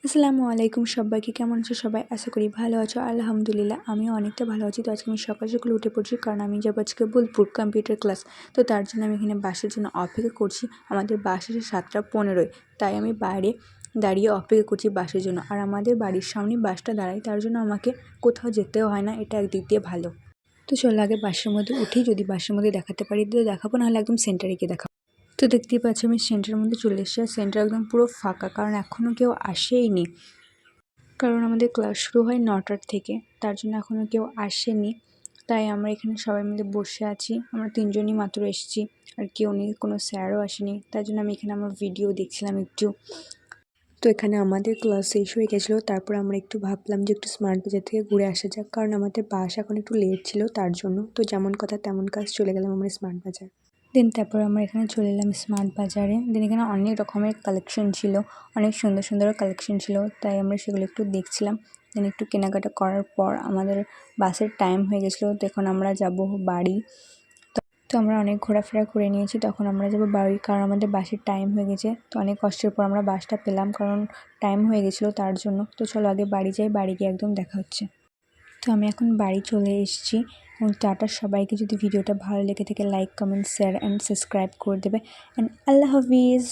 আসসালামু আলাইকুম সবাইকে, কেমন আছো সবাই? আশা করি ভালো আছো। আলহামদুলিল্লাহ আমিও অনেকটা ভালো আছি। তো আজকে আমি সকাল সকাল উঠে পড়ছি, কারণ আমি যাবো আজকে বোলপুর কম্পিউটার ক্লাস। তো তার জন্য আমি এখানে বাসের জন্য অপেক্ষা করছি। আমাদের বাস আসে 7:15, তাই আমি বাইরে দাঁড়িয়ে অপেক্ষা করছি বাসের জন্য। আর আমাদের বাড়ির সামনে বাসটা দাঁড়ায়, তার জন্য আমাকে কোথাও যেতেও হয় না, এটা একদিক দিয়ে ভালো। তো চলো আগে বাসের মধ্যে উঠি, যদি বাসের মধ্যে দেখাতে পারি তো দেখাবো, নাহলে একদম সেন্টারে গিয়ে দেখাবো। তো দেখতেই পাচ্ছি আমি সেন্টারের মধ্যে চলে এসেছি, আর সেন্টার একদম পুরো ফাঁকা, কারণ এখনও কেউ আসেইনি। কারণ আমাদের ক্লাস শুরু হয় 9টার থেকে, তার জন্য এখনও কেউ আসেনি। তাই আমরা এখানে সবাই মিলে বসে আছি। আমরা 3জনই মাত্র এসেছি, আর কেউ নেই, কোনো স্যারও আসেনি। তার জন্য আমি এখানে আমার ভিডিও দেখছিলাম একটু। তো এখানে আমাদের ক্লাস শেষ হয়ে গেছিলো, তারপর আমরা একটু ভাবলাম যে একটু স্মার্ট বাজার থেকে ঘুরে আসা যাক, কারণ আমাদের বাস এখন একটু লেট ছিল তার জন্য। তো যেমন কথা তেমন কাজ, চলে গেলাম আমরা স্মার্ট বাজার। তারপর আমরা এখানে চলে এলাম স্মার্ট বাজারে। এখানে অনেক রকমের কালেকশন ছিল, অনেক সুন্দর সুন্দর কালেকশন ছিল, তাই আমরা সেগুলো একটু দেখছিলাম। একটু কেনাকাটা করার পর আমাদের বাসের টাইম হয়ে গেছিলো, তো এখন আমরা যাব বাড়ি। তো আমরা অনেক ঘোরাফেরা করে নিয়েছি, তখন আমরা যাবো বাড়ি, কারণ আমাদের বাসের টাইম হয়ে গেছে। তো অনেক কষ্টের পর আমরা বাসটা পেলাম, কারণ টাইম হয়ে গেছিলো তার জন্য। তো চলো আগে বাড়ি যাই, বাড়ি গিয়ে একদম দেখা হচ্ছে। তো আমি এখন বাড়ি চলে এসেছি। এবং টাটা সবাইকে। যদি ভিডিওটা ভালো লেগে থাকে like, comment, share and subscribe করে দেবে। অ্যান্ড আল্লাহ হাফিজ।